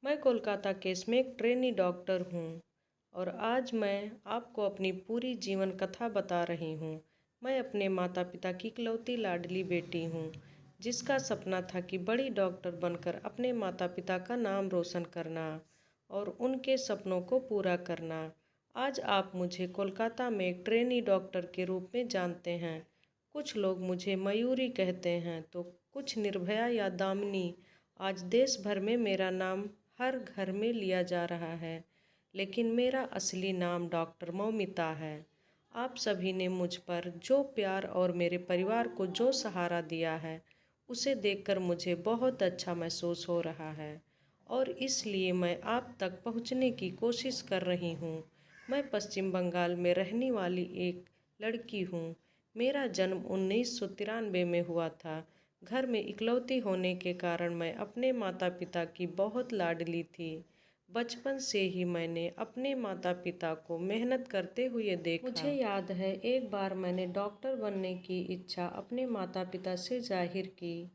मैं कोलकाता केस में एक ट्रेनी डॉक्टर हूँ और आज मैं आपको अपनी पूरी जीवन कथा बता रही हूँ। मैं अपने माता पिता की इकलौती लाडली बेटी हूँ, जिसका सपना था कि बड़ी डॉक्टर बनकर अपने माता पिता का नाम रोशन करना और उनके सपनों को पूरा करना। आज आप मुझे कोलकाता में एक ट्रेनी डॉक्टर के रूप में जानते हैं। कुछ लोग मुझे मयूरी कहते हैं तो कुछ निर्भया या दामिनी। आज देश भर में मेरा नाम हर घर में लिया जा रहा है, लेकिन मेरा असली नाम डॉक्टर मौमिता है। आप सभी ने मुझ पर जो प्यार और मेरे परिवार को जो सहारा दिया है, उसे देखकर मुझे बहुत अच्छा महसूस हो रहा है और इसलिए मैं आप तक पहुंचने की कोशिश कर रही हूं। मैं पश्चिम बंगाल में रहने वाली एक लड़की हूं। मेरा जन्म 1993 में हुआ था। घर में इकलौती होने के कारण मैं अपने माता पिता की बहुत लाडली थी। बचपन से ही मैंने अपने माता पिता को मेहनत करते हुए देखा। मुझे याद है एक बार मैंने डॉक्टर बनने की इच्छा अपने माता पिता से जाहिर की,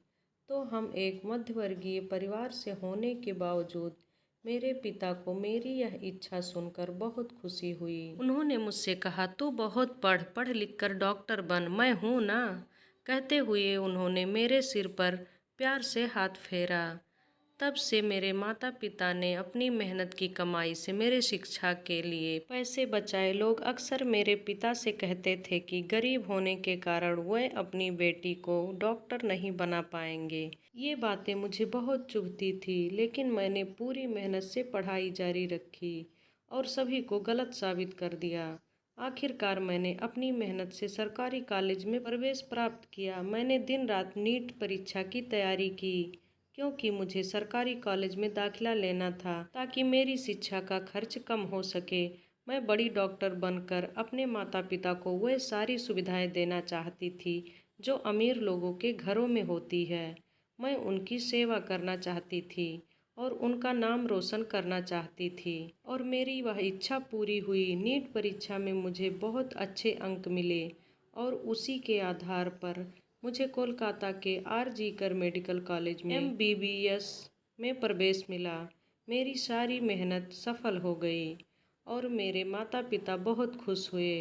तो हम एक मध्यवर्गीय परिवार से होने के बावजूद मेरे पिता को मेरी यह इच्छा सुनकर बहुत खुशी हुई। उन्होंने मुझसे कहा, तू बहुत पढ़ लिख कर डॉक्टर बन, मैं हूँ ना। कहते हुए उन्होंने मेरे सिर पर प्यार से हाथ फेरा। तब से मेरे माता पिता ने अपनी मेहनत की कमाई से मेरे शिक्षा के लिए पैसे बचाए। लोग अक्सर मेरे पिता से कहते थे कि गरीब होने के कारण वह अपनी बेटी को डॉक्टर नहीं बना पाएंगे। ये बातें मुझे बहुत चुभती थी, लेकिन मैंने पूरी मेहनत से पढ़ाई जारी रखी और सभी को गलत साबित कर दिया। आखिरकार मैंने अपनी मेहनत से सरकारी कॉलेज में प्रवेश प्राप्त किया। मैंने दिन रात नीट परीक्षा की तैयारी की, क्योंकि मुझे सरकारी कॉलेज में दाखिला लेना था ताकि मेरी शिक्षा का खर्च कम हो सके। मैं बड़ी डॉक्टर बनकर अपने माता पिता को वह सारी सुविधाएं देना चाहती थी जो अमीर लोगों के घरों में होती है। मैं उनकी सेवा करना चाहती थी और उनका नाम रोशन करना चाहती थी, और मेरी वह इच्छा पूरी हुई। नीट परीक्षा में मुझे बहुत अच्छे अंक मिले और उसी के आधार पर मुझे कोलकाता के आर.जी. कर मेडिकल कॉलेज में एमबीबीएस में प्रवेश मिला। मेरी सारी मेहनत सफल हो गई और मेरे माता पिता बहुत खुश हुए।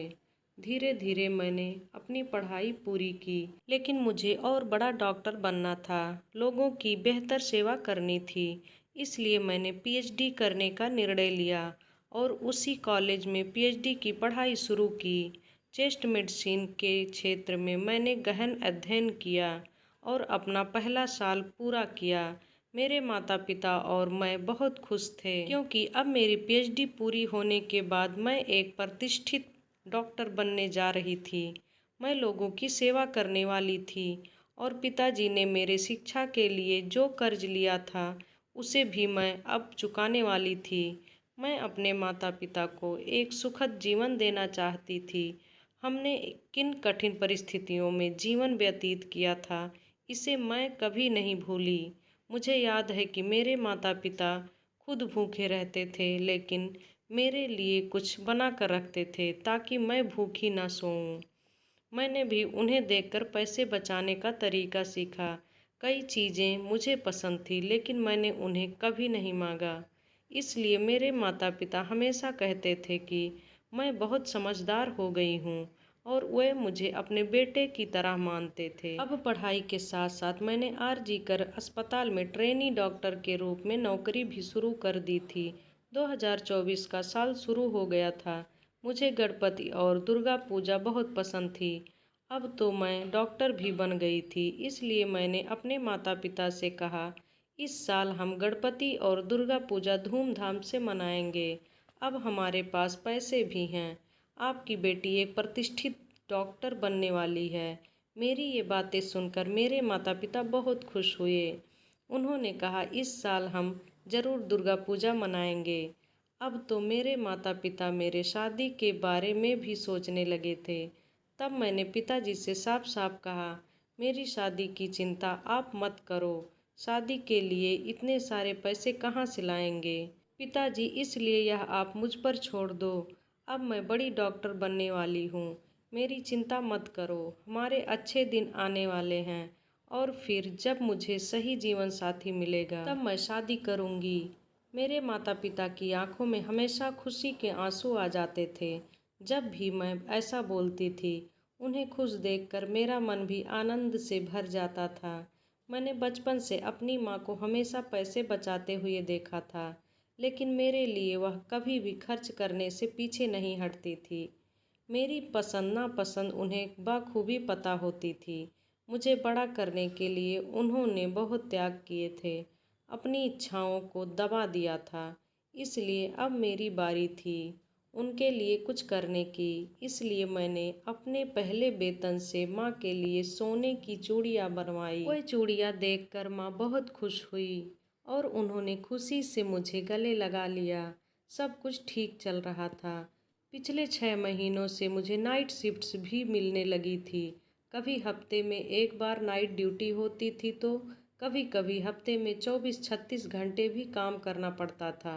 धीरे धीरे मैंने अपनी पढ़ाई पूरी की, लेकिन मुझे और बड़ा डॉक्टर बनना था, लोगों की बेहतर सेवा करनी थी। इसलिए मैंने पीएचडी करने का निर्णय लिया और उसी कॉलेज में पीएचडी की पढ़ाई शुरू की। चेस्ट मेडिसिन के क्षेत्र में मैंने गहन अध्ययन किया और अपना पहला साल पूरा किया। मेरे माता पिता और मैं बहुत खुश थे, क्योंकि अब मेरी पीएचडी पूरी होने के बाद मैं एक प्रतिष्ठित डॉक्टर बनने जा रही थी। मैं लोगों की सेवा करने वाली थी और पिताजी ने मेरे शिक्षा के लिए जो कर्ज लिया था उसे भी मैं अब चुकाने वाली थी। मैं अपने माता पिता को एक सुखद जीवन देना चाहती थी। हमने किन कठिन परिस्थितियों में जीवन व्यतीत किया था, इसे मैं कभी नहीं भूली। मुझे याद है कि मेरे माता पिता खुद भूखे रहते थे, लेकिन मेरे लिए कुछ बना कर रखते थे ताकि मैं भूखी ना सोऊं। मैंने भी उन्हें देखकर पैसे बचाने का तरीका सीखा। कई चीज़ें मुझे पसंद थी, लेकिन मैंने उन्हें कभी नहीं मांगा। इसलिए मेरे माता पिता हमेशा कहते थे कि मैं बहुत समझदार हो गई हूँ और वे मुझे अपने बेटे की तरह मानते थे। अब पढ़ाई के साथ साथ मैंने आर.जी. कर अस्पताल में ट्रेनी डॉक्टर के रूप में नौकरी भी शुरू कर दी थी। 2024 का साल शुरू हो गया था। मुझे गणपति और दुर्गा पूजा बहुत पसंद थी। अब तो मैं डॉक्टर भी बन गई थी, इसलिए मैंने अपने माता पिता से कहा, इस साल हम गणपति और दुर्गा पूजा धूमधाम से मनाएंगे। अब हमारे पास पैसे भी हैं। आपकी बेटी एक प्रतिष्ठित डॉक्टर बनने वाली है। मेरी ये बातें सुनकर मेरे माता पिता बहुत खुश हुए। उन्होंने कहा, इस साल हम जरूर दुर्गा पूजा मनाएंगे। अब तो मेरे माता पिता मेरे शादी के बारे में भी सोचने लगे थे। तब मैंने पिताजी से साफ साफ कहा, मेरी शादी की चिंता आप मत करो। शादी के लिए इतने सारे पैसे कहाँ से लाएंगे पिताजी, इसलिए यह आप मुझ पर छोड़ दो। अब मैं बड़ी डॉक्टर बनने वाली हूँ, मेरी चिंता मत करो। हमारे अच्छे दिन आने वाले हैं और फिर जब मुझे सही जीवन साथी मिलेगा तब मैं शादी करूँगी। मेरे माता पिता की आंखों में हमेशा खुशी के आंसू आ जाते थे। जब भी मैं ऐसा बोलती थी, उन्हें खुश देखकर मेरा मन भी आनंद से भर जाता था। मैंने बचपन से अपनी माँ को हमेशा पैसे बचाते हुए देखा था, लेकिन मेरे लिए वह कभी भी खर्च करने से पीछे नहीं हटती थी। मेरी पसंद नापसंद उन्हें बखूबी पता होती थी। मुझे बड़ा करने के लिए उन्होंने बहुत त्याग किए थे, अपनी इच्छाओं को दबा दिया था। इसलिए अब मेरी बारी थी उनके लिए कुछ करने की। इसलिए मैंने अपने पहले वेतन से माँ के लिए सोने की चूड़ियाँ बनवाई। वह चूड़ियाँ देखकर माँ बहुत खुश हुई और उन्होंने खुशी से मुझे गले लगा लिया। सब कुछ ठीक चल रहा था। पिछले 6 महीनों से मुझे नाइट शिफ्ट्स भी मिलने लगी थी। कभी हफ्ते में एक बार नाइट ड्यूटी होती थी तो कभी कभी हफ्ते में 24-36 घंटे भी काम करना पड़ता था।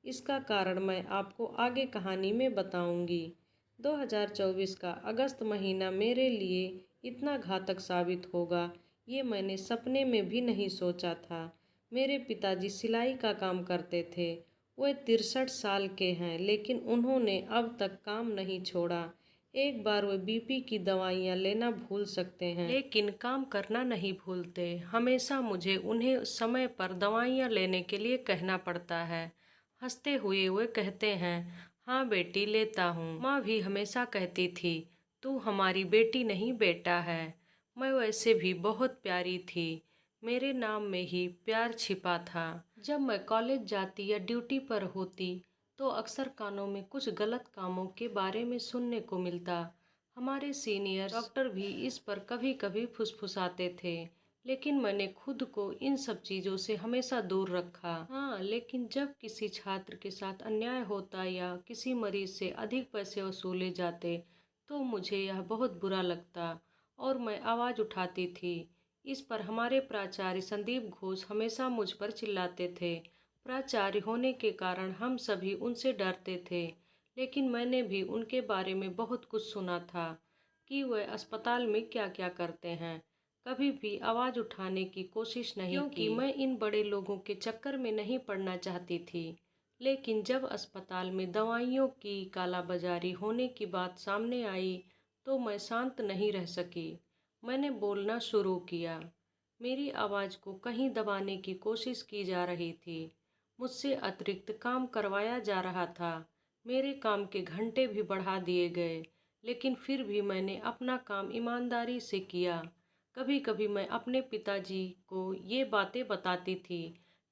इसका कारण मैं आपको आगे कहानी में बताऊंगी। 2024 का अगस्त महीना मेरे लिए इतना घातक साबित होगा, ये मैंने सपने में भी नहीं सोचा था। मेरे पिताजी सिलाई का काम करते थे। वे 63 साल के हैं, लेकिन उन्होंने अब तक काम नहीं छोड़ा। एक बार वे बीपी की दवाइयाँ लेना भूल सकते हैं, लेकिन काम करना नहीं भूलते। हमेशा मुझे उन्हें समय पर दवाइयाँ लेने के लिए कहना पड़ता है। हंसते हुए वे कहते हैं, हाँ बेटी, लेता हूँ। माँ भी हमेशा कहती थी, तू हमारी बेटी नहीं बेटा है। मैं वैसे भी बहुत प्यारी थी। मेरे नाम में ही प्यार छिपा था। जब मैं कॉलेज जाती या ड्यूटी पर होती तो अक्सर कानों में कुछ गलत कामों के बारे में सुनने को मिलता। हमारे सीनियर डॉक्टर भी इस पर कभी कभी फुसफुसाते थे, लेकिन मैंने खुद को इन सब चीज़ों से हमेशा दूर रखा। हाँ, लेकिन जब किसी छात्र के साथ अन्याय होता या किसी मरीज से अधिक पैसे वसूले जाते तो मुझे यह बहुत बुरा लगता और मैं आवाज़ उठाती थी। इस पर हमारे प्राचार्य संदीप घोष हमेशा मुझ पर चिल्लाते थे। प्राचार्य होने के कारण हम सभी उनसे डरते थे, लेकिन मैंने भी उनके बारे में बहुत कुछ सुना था कि वे अस्पताल में क्या क्या करते हैं। कभी भी आवाज़ उठाने की कोशिश नहीं की, क्योंकि मैं इन बड़े लोगों के चक्कर में नहीं पड़ना चाहती थी। लेकिन जब अस्पताल में दवाइयों की कालाबाजारी होने की बात सामने आई तो मैं शांत नहीं रह सकी। मैंने बोलना शुरू किया। मेरी आवाज़ को कहीं दबाने की कोशिश की जा रही थी। मुझसे अतिरिक्त काम करवाया जा रहा था। मेरे काम के घंटे भी बढ़ा दिए गए, लेकिन फिर भी मैंने अपना काम ईमानदारी से किया। कभी कभी मैं अपने पिताजी को ये बातें बताती थी,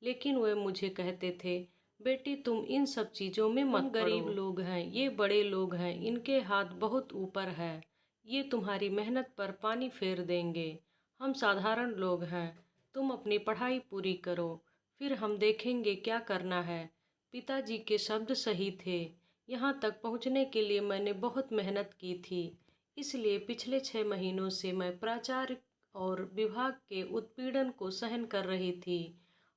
लेकिन वे मुझे कहते थे, बेटी तुम इन सब चीज़ों में मत पड़ो। गरीब लोग हैं, ये बड़े लोग हैं, इनके हाथ बहुत ऊपर है, ये तुम्हारी मेहनत पर पानी फेर देंगे। हम साधारण लोग हैं, तुम अपनी पढ़ाई पूरी करो, फिर हम देखेंगे क्या करना है। पिताजी के शब्द सही थे। यहाँ तक पहुँचने के लिए मैंने बहुत मेहनत की थी। इसलिए पिछले 6 महीनों से मैं प्राचार्य और विभाग के उत्पीड़न को सहन कर रही थी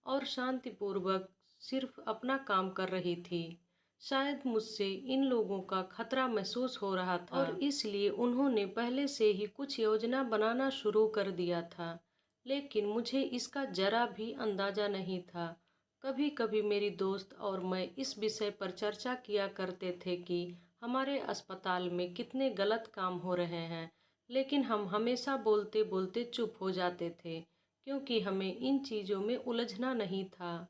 और शांतिपूर्वक सिर्फ अपना काम कर रही थी। शायद मुझसे इन लोगों का खतरा महसूस हो रहा था और इसलिए उन्होंने पहले से ही कुछ योजना बनाना शुरू कर दिया था, लेकिन मुझे इसका जरा भी अंदाजा नहीं था। कभी कभी मेरी दोस्त और मैं इस विषय पर चर्चा किया करते थे कि हमारे अस्पताल में कितने गलत काम हो रहे हैं, लेकिन हम हमेशा बोलते बोलते चुप हो जाते थे, क्योंकि हमें इन चीज़ों में उलझना नहीं था।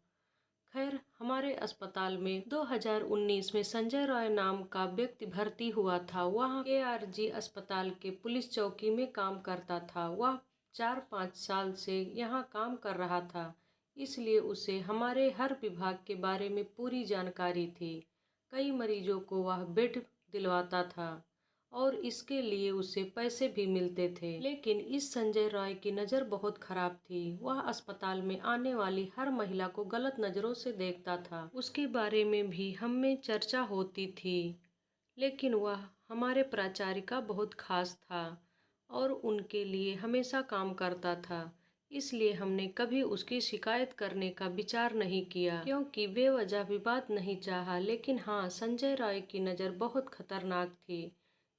खैर, हमारे अस्पताल में 2019 में संजय रॉय नाम का व्यक्ति भर्ती हुआ था। वह केआरजी अस्पताल के पुलिस चौकी में काम करता था। वह 4-5 साल से यहाँ काम कर रहा था, इसलिए उसे हमारे हर विभाग के बारे में पूरी जानकारी थी। कई मरीजों को वह बेड दिलवाता था और इसके लिए उसे पैसे भी मिलते थे। लेकिन इस संजय रॉय की नज़र बहुत खराब थी। वह अस्पताल में आने वाली हर महिला को गलत नज़रों से देखता था। उसके बारे में भी हम में चर्चा होती थी, लेकिन वह हमारे प्राचार्य का बहुत खास था और उनके लिए हमेशा काम करता था। इसलिए हमने कभी उसकी शिकायत करने का विचार नहीं किया, क्योंकि बेवजह विवाद नहीं चाहा। लेकिन हाँ, संजय रॉय की नज़र बहुत खतरनाक थी।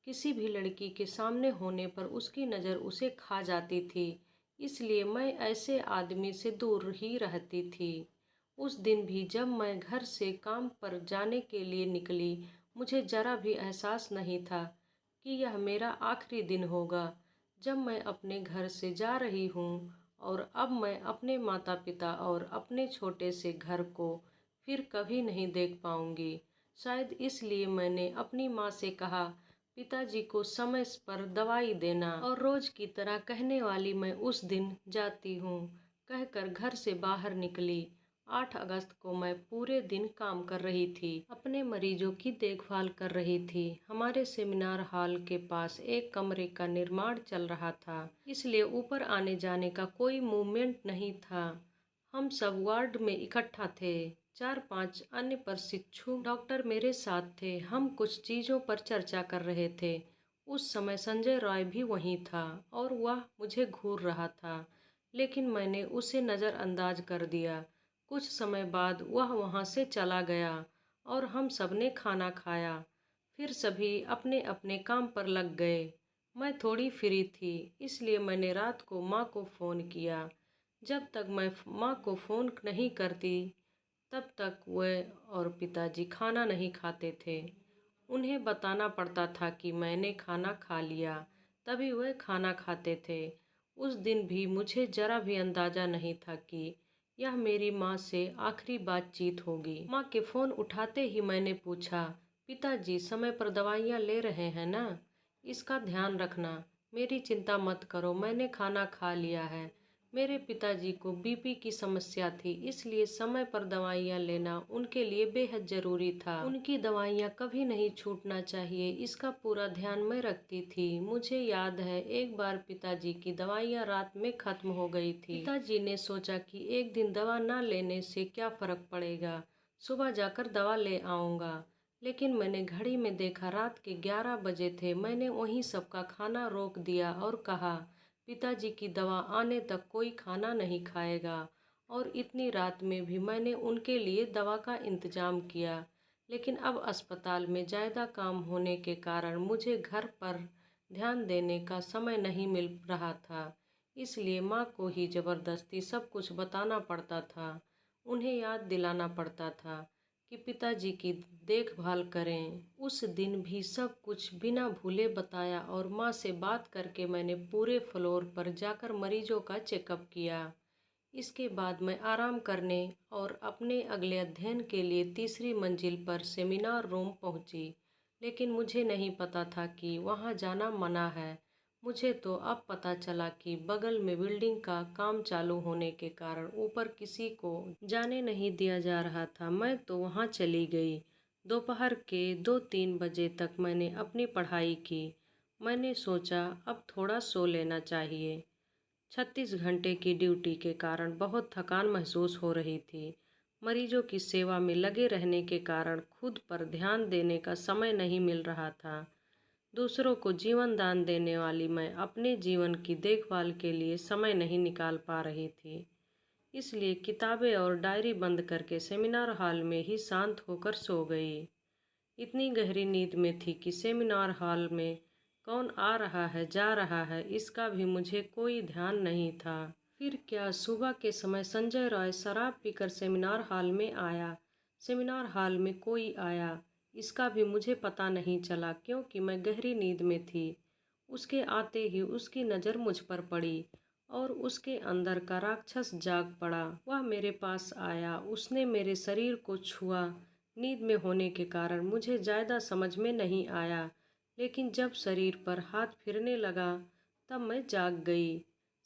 किसी भी लड़की के सामने होने पर उसकी नज़र उसे खा जाती थी। इसलिए मैं ऐसे आदमी से दूर ही रहती थी। उस दिन भी जब मैं घर से काम पर जाने के लिए निकली, मुझे जरा भी एहसास नहीं था कि यह मेरा आखिरी दिन होगा। जब मैं अपने घर से जा रही हूँ और अब मैं अपने माता पिता और अपने छोटे से घर को फिर कभी नहीं देख पाऊँगी। शायद इसलिए मैंने अपनी माँ से कहा, पिताजी को समय पर दवाई देना, और रोज की तरह कहने वाली मैं उस दिन जाती हूँ कहकर घर से बाहर निकली। 8 अगस्त को मैं पूरे दिन काम कर रही थी, अपने मरीजों की देखभाल कर रही थी। हमारे सेमिनार हॉल के पास एक कमरे का निर्माण चल रहा था, इसलिए ऊपर आने जाने का कोई मूवमेंट नहीं था। हम सब वार्ड में इकट्ठा थे। 4-5 अन्य प्रशिक्षु डॉक्टर मेरे साथ थे। हम कुछ चीज़ों पर चर्चा कर रहे थे। उस समय संजय रॉय भी वहीं था और वह मुझे घूर रहा था, लेकिन मैंने उसे नज़रअंदाज कर दिया। कुछ समय बाद वह वहाँ से चला गया और हम सब ने खाना खाया। फिर सभी अपने अपने काम पर लग गए। मैं थोड़ी फ्री थी, इसलिए मैंने रात को माँ को फ़ोन किया। जब तक मैं माँ को फ़ोन नहीं करती तब तक वह और पिताजी खाना नहीं खाते थे। उन्हें बताना पड़ता था कि मैंने खाना खा लिया, तभी वह खाना खाते थे। उस दिन भी मुझे जरा भी अंदाज़ा नहीं था कि यह मेरी माँ से आखिरी बातचीत होगी। माँ के फ़ोन उठाते ही मैंने पूछा, पिताजी समय पर दवाइयाँ ले रहे हैं ना? इसका ध्यान रखना। मेरी चिंता मत करो, मैंने खाना खा लिया है। मेरे पिताजी को बीपी की समस्या थी, इसलिए समय पर दवाइयाँ लेना उनके लिए बेहद ज़रूरी था। उनकी दवाइयाँ कभी नहीं छूटना चाहिए, इसका पूरा ध्यान मैं रखती थी। मुझे याद है एक बार पिताजी की दवाइयाँ रात में ख़त्म हो गई थी। पिताजी ने सोचा कि एक दिन दवा ना लेने से क्या फ़र्क पड़ेगा, सुबह जाकर दवा ले आऊँगा। लेकिन मैंने घड़ी में देखा रात के 11 बजे थे। मैंने वहीं सबका खाना रोक दिया और कहा, पिताजी की दवा आने तक कोई खाना नहीं खाएगा। और इतनी रात में भी मैंने उनके लिए दवा का इंतज़ाम किया। लेकिन अब अस्पताल में ज़्यादा काम होने के कारण मुझे घर पर ध्यान देने का समय नहीं मिल रहा था, इसलिए माँ को ही ज़बरदस्ती सब कुछ बताना पड़ता था। उन्हें याद दिलाना पड़ता था कि पिताजी की देखभाल करें। उस दिन भी सब कुछ बिना भूले बताया और माँ से बात करके मैंने पूरे फ्लोर पर जाकर मरीजों का चेकअप किया। इसके बाद मैं आराम करने और अपने अगले अध्ययन के लिए तीसरी मंजिल पर सेमिनार रूम पहुंची। लेकिन मुझे नहीं पता था कि वहां जाना मना है। मुझे तो अब पता चला कि बगल में बिल्डिंग का काम चालू होने के कारण ऊपर किसी को जाने नहीं दिया जा रहा था। मैं तो वहां चली गई। दोपहर के 2-3 बजे तक मैंने अपनी पढ़ाई की। मैंने सोचा अब थोड़ा सो लेना चाहिए। 36 घंटे की ड्यूटी के कारण बहुत थकान महसूस हो रही थी। मरीजों की सेवा में लगे रहने के कारण खुद पर ध्यान देने का समय नहीं मिल रहा था। दूसरों को जीवन दान देने वाली मैं अपने जीवन की देखभाल के लिए समय नहीं निकाल पा रही थी। इसलिए किताबें और डायरी बंद करके सेमिनार हॉल में ही शांत होकर सो गई। इतनी गहरी नींद में थी कि सेमिनार हॉल में कौन आ रहा है जा रहा है इसका भी मुझे कोई ध्यान नहीं था। फिर क्या, सुबह के समय संजय रॉय शराब पीकर सेमिनार हॉल में आया। सेमिनार हॉल में कोई आया इसका भी मुझे पता नहीं चला, क्योंकि मैं गहरी नींद में थी। उसके आते ही उसकी नज़र मुझ पर पड़ी और उसके अंदर का राक्षस जाग पड़ा। वह मेरे पास आया, उसने मेरे शरीर को छुआ। नींद में होने के कारण मुझे ज़्यादा समझ में नहीं आया, लेकिन जब शरीर पर हाथ फिरने लगा तब मैं जाग गई।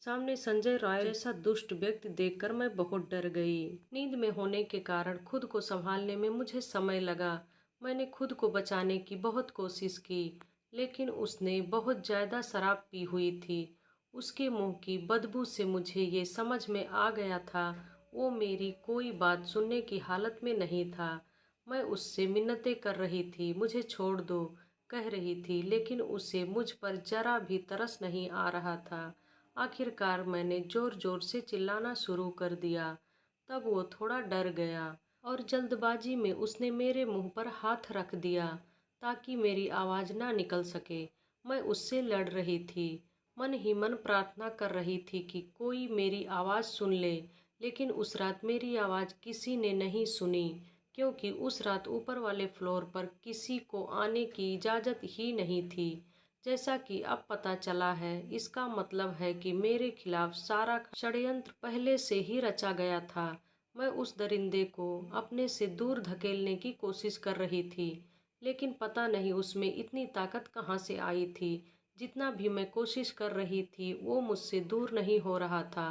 सामने संजय रॉय जैसा दुष्ट व्यक्ति देखकर मैं बहुत डर गई। नींद में होने के कारण खुद को संभालने में मुझे समय लगा। मैंने खुद को बचाने की बहुत कोशिश की, लेकिन उसने बहुत ज़्यादा शराब पी हुई थी। उसके मुंह की बदबू से मुझे ये समझ में आ गया था वो मेरी कोई बात सुनने की हालत में नहीं था। मैं उससे मिन्नतें कर रही थी, मुझे छोड़ दो कह रही थी, लेकिन उसे मुझ पर जरा भी तरस नहीं आ रहा था। आखिरकार मैंने ज़ोर ज़ोर से चिल्लाना शुरू कर दिया। तब वो थोड़ा डर गया और जल्दबाजी में उसने मेरे मुंह पर हाथ रख दिया ताकि मेरी आवाज़ ना निकल सके। मैं उससे लड़ रही थी, मन ही मन प्रार्थना कर रही थी कि कोई मेरी आवाज़ सुन ले, लेकिन उस रात मेरी आवाज़ किसी ने नहीं सुनी, क्योंकि उस रात ऊपर वाले फ्लोर पर किसी को आने की इजाज़त ही नहीं थी। जैसा कि अब पता चला है, इसका मतलब है कि मेरे खिलाफ सारा षड्यंत्र पहले से ही रचा गया था। मैं उस दरिंदे को अपने से दूर धकेलने की कोशिश कर रही थी, लेकिन पता नहीं उसमें इतनी ताकत कहाँ से आई थी। जितना भी मैं कोशिश कर रही थी, वो मुझसे दूर नहीं हो रहा था।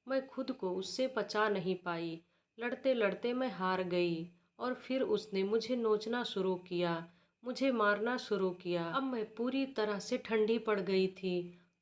मैं खुद को उससे बचा नहीं पाई। लड़ते लड़ते मैं हार गई और फिर उसने मुझे नोचना शुरू किया, मुझे मारना शुरू किया। अब मैं पूरी तरह से ठंडी पड़ गई थी।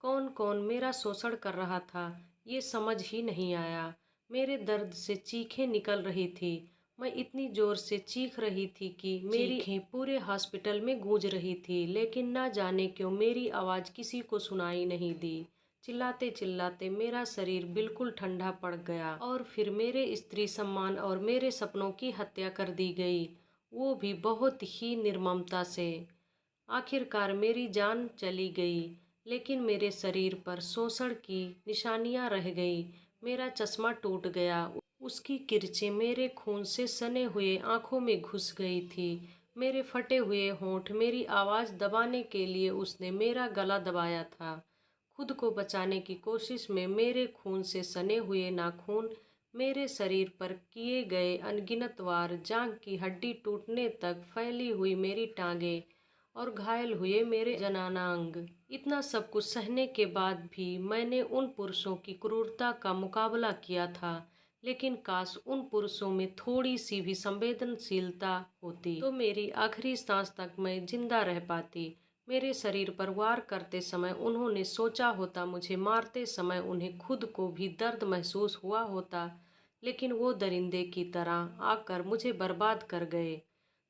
कौन कौन मेरा शोषण कर रहा था, ये समझ ही नहीं आया। मेरे दर्द से चीखें निकल रही थी। मैं इतनी जोर से चीख रही थी कि मेरी चीखें पूरे हॉस्पिटल में गूंज रही थी, लेकिन ना जाने क्यों मेरी आवाज़ किसी को सुनाई नहीं दी। चिल्लाते चिल्लाते मेरा शरीर बिल्कुल ठंडा पड़ गया और फिर मेरे स्त्री सम्मान और मेरे सपनों की हत्या कर दी गई, वो भी बहुत ही निर्ममता से। आखिरकार मेरी जान चली गई, लेकिन मेरे शरीर पर शोषण की निशानियां रह गई। मेरा चश्मा टूट गया, उसकी किरचें मेरे खून से सने हुए आंखों में घुस गई थी। मेरे फटे हुए होंठ मेरी आवाज़ दबाने के लिए उसने मेरा गला दबाया था। खुद को बचाने की कोशिश में मेरे खून से सने हुए नाखून मेरे शरीर पर किए गए अनगिनत वार, जांघ की हड्डी टूटने तक फैली हुई मेरी टांगें और घायल हुए मेरे जनानांग। इतना सब कुछ सहने के बाद भी मैंने उन पुरुषों की क्रूरता का मुकाबला किया था, लेकिन काश उन पुरुषों में थोड़ी सी भी संवेदनशीलता होती तो मेरी आखिरी सांस तक मैं जिंदा रह पाती। मेरे शरीर पर वार करते समय उन्होंने सोचा होता, मुझे मारते समय उन्हें खुद को भी दर्द महसूस हुआ होता, लेकिन वो दरिंदे की तरह आकर मुझे बर्बाद कर गए।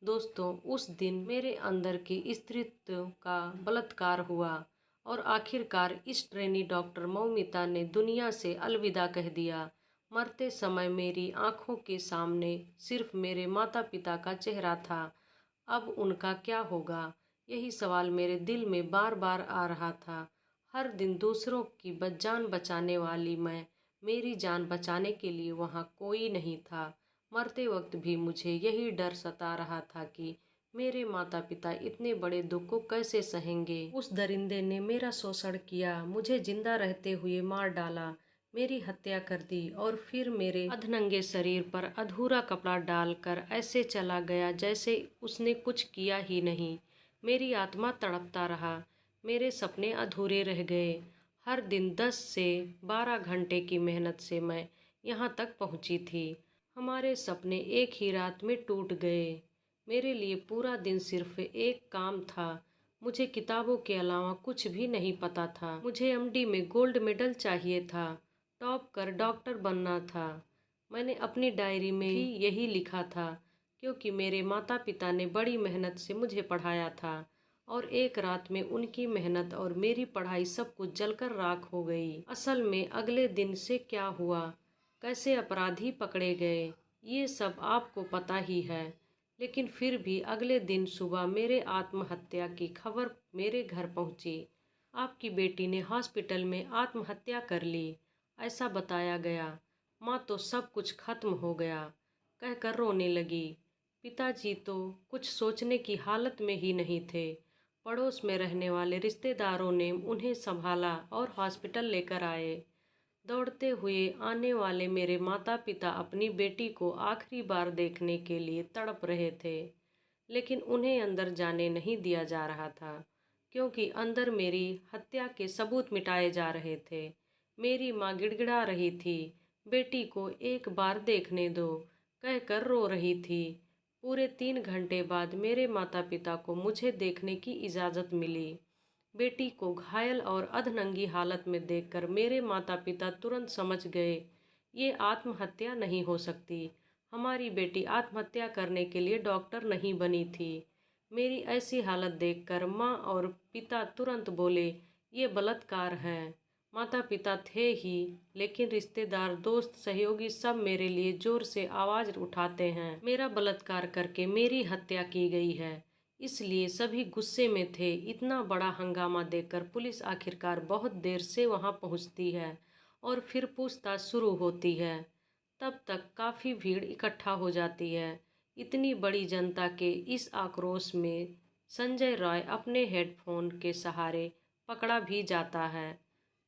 दोस्तों, उस दिन मेरे अंदर की स्त्रीत्व का बलात्कार हुआ और आखिरकार इस ट्रेनी डॉक्टर मौमिता ने दुनिया से अलविदा कह दिया। मरते समय मेरी आंखों के सामने सिर्फ मेरे माता पिता का चेहरा था। अब उनका क्या होगा, यही सवाल मेरे दिल में बार बार आ रहा था। हर दिन दूसरों की जान बचाने वाली मैं, मेरी जान बचाने के लिए वहाँ कोई नहीं था। मरते वक्त भी मुझे यही डर सता रहा था कि मेरे माता पिता इतने बड़े दुख को कैसे सहेंगे। उस दरिंदे ने मेरा शोषण किया, मुझे जिंदा रहते हुए मार डाला, मेरी हत्या कर दी और फिर मेरे अधनंगे शरीर पर अधूरा कपड़ा डालकर ऐसे चला गया जैसे उसने कुछ किया ही नहीं। मेरी आत्मा तड़पता रहा, मेरे सपने अधूरे रह गए। हर दिन 10 से 12 घंटे की मेहनत से मैं यहाँ तक पहुँची थी। हमारे सपने एक ही रात में टूट गए। मेरे लिए पूरा दिन सिर्फ एक काम था। मुझे किताबों के अलावा कुछ भी नहीं पता था। मुझे एमडी में गोल्ड मेडल चाहिए था, टॉप कर डॉक्टर बनना था। मैंने अपनी डायरी में भी यही लिखा था, क्योंकि मेरे माता पिता ने बड़ी मेहनत से मुझे पढ़ाया था और एक रात में उनकी मेहनत और मेरी पढ़ाई सब कुछ जलकर राख हो गई। असल में अगले दिन से क्या हुआ, कैसे अपराधी पकड़े गए, ये सब आपको पता ही है। लेकिन फिर भी अगले दिन सुबह मेरे आत्महत्या की खबर मेरे घर पहुंची। आपकी बेटी ने हॉस्पिटल में आत्महत्या कर ली, ऐसा बताया गया। माँ तो सब कुछ खत्म हो गया कहकर रोने लगी। पिताजी तो कुछ सोचने की हालत में ही नहीं थे। पड़ोस में रहने वाले रिश्तेदारों ने उन्हें संभाला और हॉस्पिटल लेकर आए। दौड़ते हुए आने वाले मेरे माता पिता अपनी बेटी को आखिरी बार देखने के लिए तड़प रहे थे, लेकिन उन्हें अंदर जाने नहीं दिया जा रहा था, क्योंकि अंदर मेरी हत्या के सबूत मिटाए जा रहे थे। मेरी माँ गिड़गिड़ा रही थी, बेटी को एक बार देखने दो कहकर रो रही थी। पूरे 3 घंटे बाद मेरे माता पिता को मुझे देखने की इजाज़त मिली। बेटी को घायल और अधनंगी हालत में देखकर मेरे माता पिता तुरंत समझ गए, ये आत्महत्या नहीं हो सकती। हमारी बेटी आत्महत्या करने के लिए डॉक्टर नहीं बनी थी। मेरी ऐसी हालत देखकर माँ और पिता तुरंत बोले, ये बलात्कार है। माता पिता थे ही, लेकिन रिश्तेदार, दोस्त, सहयोगी सब मेरे लिए जोर से आवाज़ उठाते हैं। मेरा बलात्कार करके मेरी हत्या की गई है, इसलिए सभी गुस्से में थे। इतना बड़ा हंगामा देखकर पुलिस आखिरकार बहुत देर से वहां पहुंचती है और फिर पूछताछ शुरू होती है। तब तक काफ़ी भीड़ इकट्ठा हो जाती है। इतनी बड़ी जनता के इस आक्रोश में संजय रॉय अपने हेडफोन के सहारे पकड़ा भी जाता है।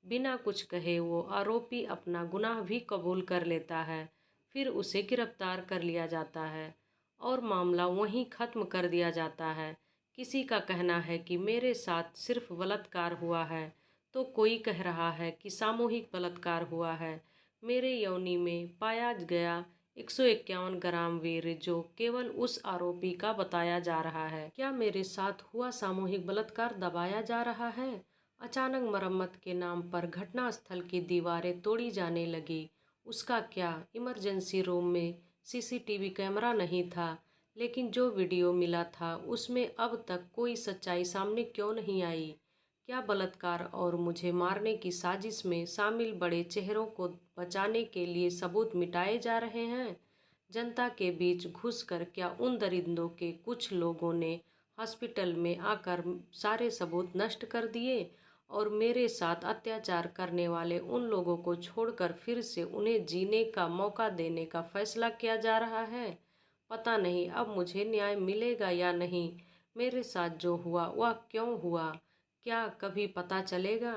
बिना कुछ कहे वो आरोपी अपना गुनाह भी कबूल कर लेता है। फिर उसे गिरफ्तार कर लिया जाता है और मामला वहीं ख़त्म कर दिया जाता है। किसी का कहना है कि मेरे साथ सिर्फ बलात्कार हुआ है, तो कोई कह रहा है कि सामूहिक बलात्कार हुआ है। मेरे योनि में पाया गया 151 ग्राम वीर्य जो केवल उस आरोपी का बताया जा रहा है। क्या मेरे साथ हुआ सामूहिक बलात्कार दबाया जा रहा है? अचानक मरम्मत के नाम पर घटनास्थल की दीवारें तोड़ी जाने लगी। उसका क्या? इमरजेंसी रूम में सीसीटीवी कैमरा नहीं था, लेकिन जो वीडियो मिला था उसमें अब तक कोई सच्चाई सामने क्यों नहीं आई? क्या बलात्कार और मुझे मारने की साजिश में शामिल बड़े चेहरों को बचाने के लिए सबूत मिटाए जा रहे हैं? जनता के बीच घुसकर क्या उन दरिंदों के कुछ लोगों ने हॉस्पिटल में आकर सारे सबूत नष्ट कर दिए और मेरे साथ अत्याचार करने वाले उन लोगों को छोड़कर फिर से उन्हें जीने का मौका देने का फैसला किया जा रहा है? पता नहीं अब मुझे न्याय मिलेगा या नहीं। मेरे साथ जो हुआ वह क्यों हुआ, क्या कभी पता चलेगा?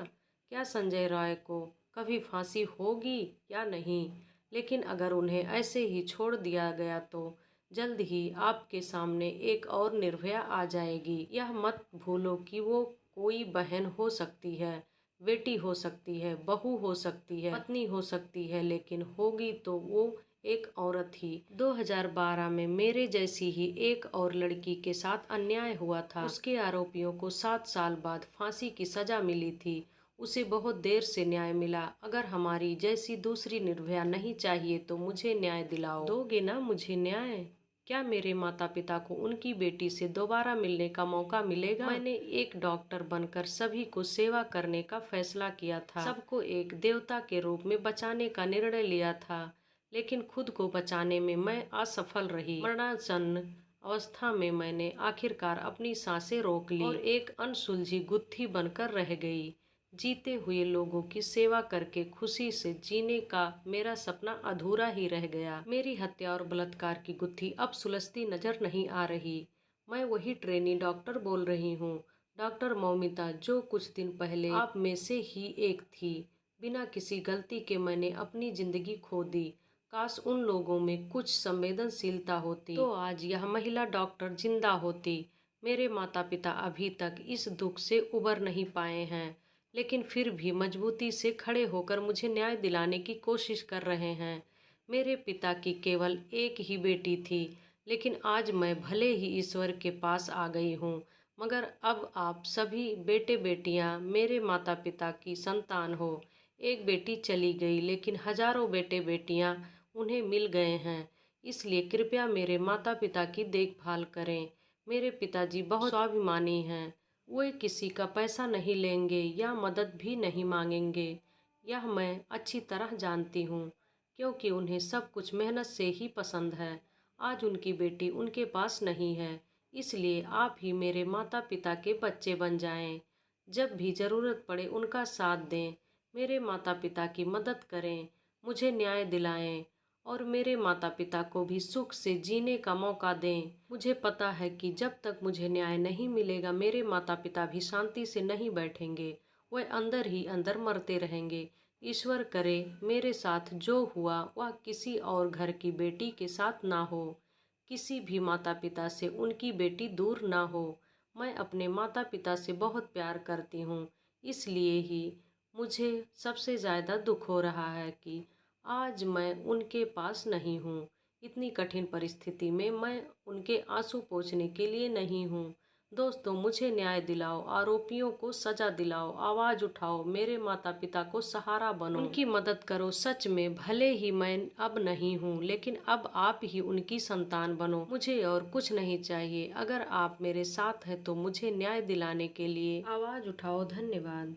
क्या संजय रॉय को कभी फांसी होगी या नहीं? लेकिन अगर उन्हें ऐसे ही छोड़ दिया गया तो जल्द ही आपके सामने एक और निर्भया आ जाएगी। यह मत भूलो कि वो कोई बहन हो सकती है, बेटी हो सकती है, बहू हो सकती है, पत्नी हो सकती है, लेकिन होगी तो वो एक औरत ही। 2012 में मेरे जैसी ही एक और लड़की के साथ अन्याय हुआ था। उसके आरोपियों को 7 साल बाद फांसी की सजा मिली थी। उसे बहुत देर से न्याय मिला। अगर हमारी जैसी दूसरी निर्भया नहीं चाहिए तो मुझे न्याय दिलाओ। दोगे ना मुझे न्याय? क्या मेरे माता पिता को उनकी बेटी से दोबारा मिलने का मौका मिलेगा? मैंने एक डॉक्टर बनकर सभी को सेवा करने का फैसला किया था। सबको एक देवता के रूप में बचाने का निर्णय लिया था, लेकिन खुद को बचाने में मैं असफल रही। मरणासन्न अवस्था में मैंने आखिरकार अपनी सांसें रोक ली और एक अनसुलझी गुत्थी बनकर रह गई। जीते हुए लोगों की सेवा करके खुशी से जीने का मेरा सपना अधूरा ही रह गया। मेरी हत्या और बलात्कार की गुत्थी अब सुलझती नजर नहीं आ रही। मैं वही ट्रेनी डॉक्टर बोल रही हूँ, डॉक्टर मौमिता, जो कुछ दिन पहले आप में से ही एक थी। बिना किसी गलती के मैंने अपनी जिंदगी खो दी। काश उन लोगों में कुछ संवेदनशीलता होती तो आज यह महिला डॉक्टर जिंदा होती। मेरे माता पिता अभी तक इस दुख से उबर नहीं पाए हैं, लेकिन फिर भी मजबूती से खड़े होकर मुझे न्याय दिलाने की कोशिश कर रहे हैं। मेरे पिता की केवल एक ही बेटी थी, लेकिन आज मैं भले ही ईश्वर के पास आ गई हूँ, मगर अब आप सभी बेटे बेटियाँ मेरे माता पिता की संतान हो। एक बेटी चली गई, लेकिन हजारों बेटे बेटियाँ उन्हें मिल गए हैं। इसलिए कृपया मेरे माता पिता की देखभाल करें। मेरे पिताजी बहुत स्वाभिमानी हैं। वे किसी का पैसा नहीं लेंगे या मदद भी नहीं मांगेंगे। यह मैं अच्छी तरह जानती हूँ, क्योंकि उन्हें सब कुछ मेहनत से ही पसंद है। आज उनकी बेटी उनके पास नहीं है, इसलिए आप ही मेरे माता पिता के बच्चे बन जाएं। जब भी ज़रूरत पड़े उनका साथ दें, मेरे माता पिता की मदद करें, मुझे न्याय दिलाएं और मेरे माता पिता को भी सुख से जीने का मौका दें। मुझे पता है कि जब तक मुझे न्याय नहीं मिलेगा मेरे माता पिता भी शांति से नहीं बैठेंगे, वे अंदर ही अंदर मरते रहेंगे। ईश्वर करे मेरे साथ जो हुआ वह किसी और घर की बेटी के साथ ना हो, किसी भी माता पिता से उनकी बेटी दूर ना हो। मैं अपने माता पिता से बहुत प्यार करती हूँ, इसलिए ही मुझे सबसे ज़्यादा दुख हो रहा है कि आज मैं उनके पास नहीं हूँ। इतनी कठिन परिस्थिति में मैं उनके आंसू पोंछने के लिए नहीं हूँ। दोस्तों, मुझे न्याय दिलाओ, आरोपियों को सजा दिलाओ, आवाज़ उठाओ, मेरे माता पिता को सहारा बनो, उनकी मदद करो। सच में भले ही मैं अब नहीं हूँ, लेकिन अब आप ही उनकी संतान बनो। मुझे और कुछ नहीं चाहिए। अगर आप मेरे साथ हैं तो मुझे न्याय दिलाने के लिए आवाज़ उठाओ। धन्यवाद।